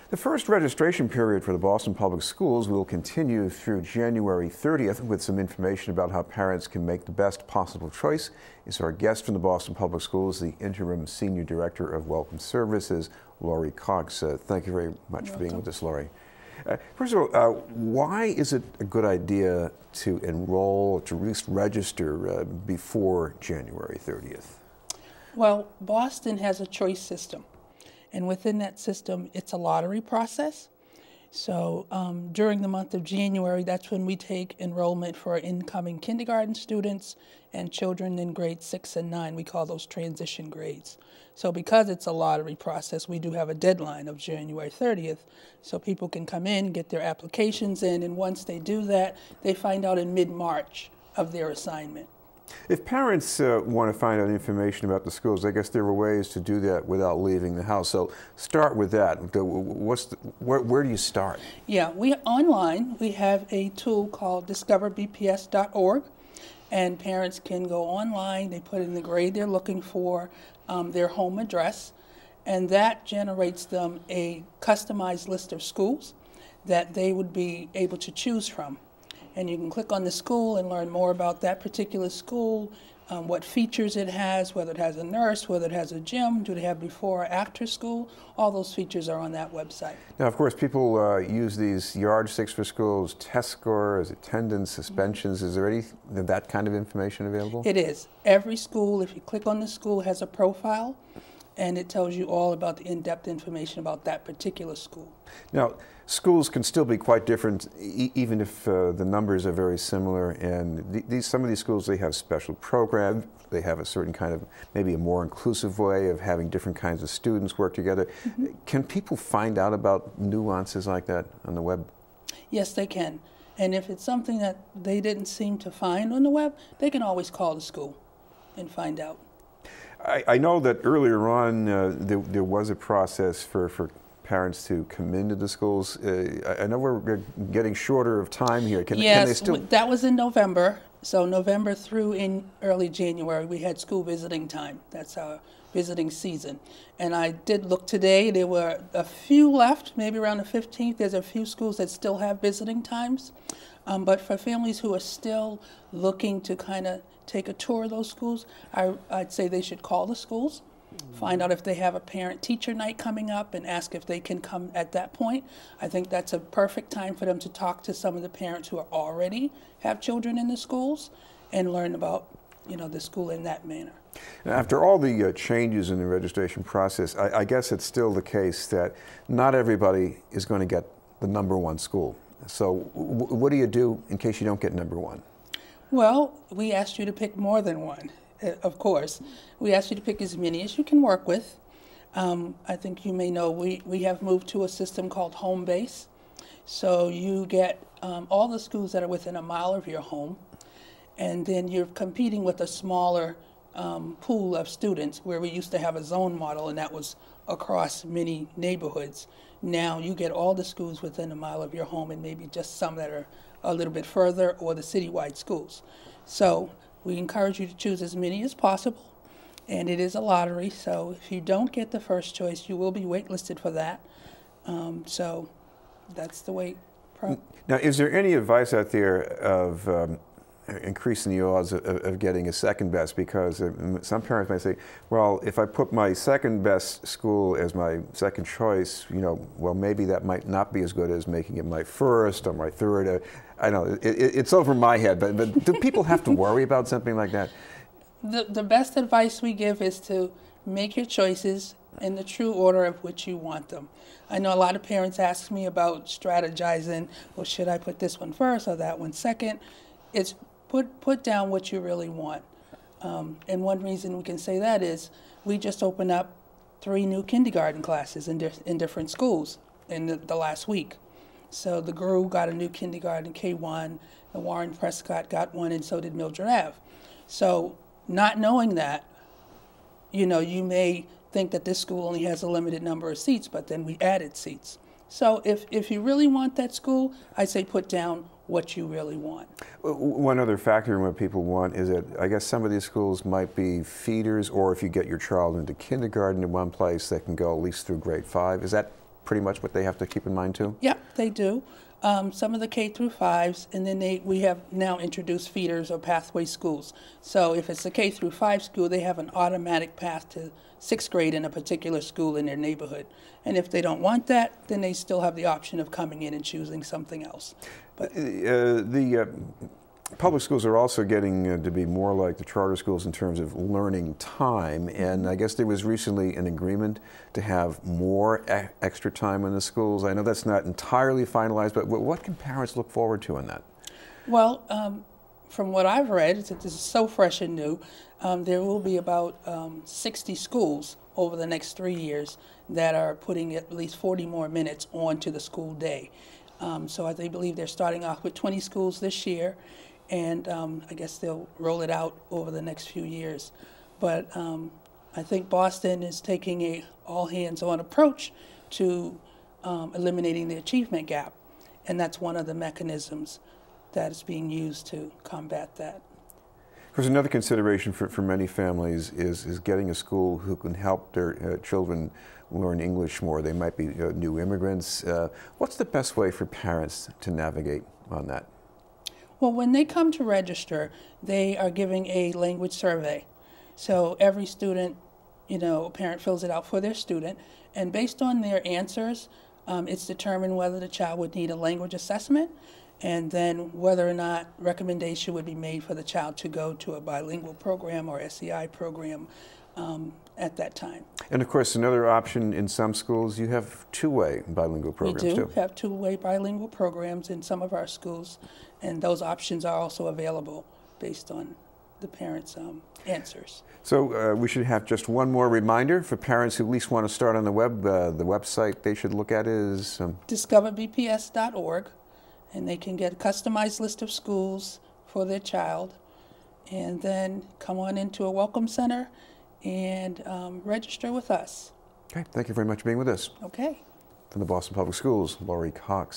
The first registration period for the Boston Public Schools will continue through January 30th with some information about how parents can make the best possible choice. Is our guest from the Boston Public Schools, the Interim Senior Director of Welcome Services, Lori Cox. Thank you very much for being with us, Lori. First of all, why is it a good idea to enroll, to at least register before January 30th? Well, Boston has a choice system. And within that system, it's a lottery process. So during the month of January, that's when we take enrollment for incoming kindergarten students and children in grades 6 and 9. We call those transition grades. So because it's a lottery process, we do have a deadline of January 30th. So people can come in, get their applications in, and once they do that, they find out in mid-March of their assignment. If parents want to find out information about the schools, I guess there are ways to do that without leaving the house. So start with that. Where do you start? Yeah, online we have a tool called discoverbps.org, and parents can go online. They put in the grade they're looking for, their home address, and that generates them a customized list of schools that they would be able to choose from. And you can click on the school and learn more about that particular school, what features it has, whether it has a nurse, whether it has a gym, do they have before or after school. All those features are on that website. Now, of course, people use these yardsticks for schools, test scores, attendance, suspensions. Is there any that kind of information available? It is. Every school, if you click on the school, has a profile, and it tells you all about the in-depth information about that particular school. Now, schools can still be quite different, even if the numbers are very similar. And some of these schools, they have special programs. They have a certain kind of, maybe a more inclusive way of having different kinds of students work together. Mm-hmm. Can people find out about nuances like that on the web? Yes, they can. And if it's something that they didn't seem to find on the web, they can always call the school and find out. I know that earlier on there was a process for parents to come into the schools. I know we're getting shorter of time here. Can they still? That was in November. So November through in early January, we had school visiting time. That's our visiting season. And I did look today. There were a few left, maybe around the 15th. There's a few schools that still have visiting times. But for families who are still looking to kind of take a tour of those schools, I'd say they should call the schools, find out if they have a parent-teacher night coming up, and ask if they can come at that point. I think that's a perfect time for them to talk to some of the parents who are already have children in the schools and learn about, the school in that manner. After all the changes in the registration process, I guess it's still the case that not everybody is going to get the #1 school. So what do you do in case you don't get #1? Well, we asked you to pick more than one, of course. We asked you to pick as many as you can work with. I think you may know we have moved to a system called home base. So you get all the schools that are within a mile of your home, and then you're competing with a smaller pool of students, where we used to have a zone model, and that was across many neighborhoods. Now you get all the schools within a mile of your home, and maybe just some that are a little bit further, or the citywide schools. So we encourage you to choose as many as possible, and it is a lottery. So if you don't get the first choice, you will be waitlisted for that. So that's the way. Now, is there any advice out there of increasing the odds of getting a second best? Because some parents may say, well, if I put my second best school as my second choice, well, maybe that might not be as good as making it my first or my third. I know it's over my head, but do people have to worry about something like that? The best advice we give is to make your choices in the true order of which you want them. I know a lot of parents ask me about strategizing, well, should I put this one first or that one second? It's put down what you really want. And one reason we can say that is we just opened up 3 new kindergarten classes in different schools in the last week. So the GRU got a new kindergarten, K1, the Warren Prescott got one, and so did Mildred Ave. So not knowing that, you may think that this school only has a limited number of seats, but then we added seats. So if you really want that school, I say put down what you really want. One other factor in what people want is that I guess some of these schools might be feeders, or if you get your child into kindergarten in one place, they can go at least through grade 5. Is that pretty much what they have to keep in mind too? Yep, they do. Some of the K through 5s, and then we have now introduced feeders or pathway schools. So if it's a K through 5 school, they have an automatic path to 6th grade in a particular school in their neighborhood. And if they don't want that, then they still have the option of coming in and choosing something else. But the public schools are also getting to be more like the charter schools in terms of learning time, and I guess there was recently an agreement to have more extra time in the schools. I know that's not entirely finalized, but what can parents look forward to in that? Well, from what I've read, this is so fresh and new, there will be about 60 schools over the next 3 years that are putting at least 40 more minutes onto the school day. So I believe they're starting off with 20 schools this year, and I guess they'll roll it out over the next few years. But I think Boston is taking a all-hands-on approach to eliminating the achievement gap, and that's one of the mechanisms that is being used to combat that. Of course, another consideration for many families is getting a school who can help their children learn English more. They might be new immigrants. What's the best way for parents to navigate on that? Well, when they come to register, they are giving a language survey. So every student, a parent fills it out for their student, and based on their answers, it's determined whether the child would need a language assessment, and then whether or not recommendation would be made for the child to go to a bilingual program or SEI program at that time. And of course, another option in some schools, you have two-way bilingual programs too. We do have two-way bilingual programs in some of our schools, and those options are also available based on the parents' answers. So we should have just one more reminder for parents who at least want to start on the web. The website they should look at is discoverbps.org, and they can get a customized list of schools for their child, and then come on into a welcome center and register with us. Okay, thank you very much for being with us. Okay. From the Boston Public Schools, Laurie Cox.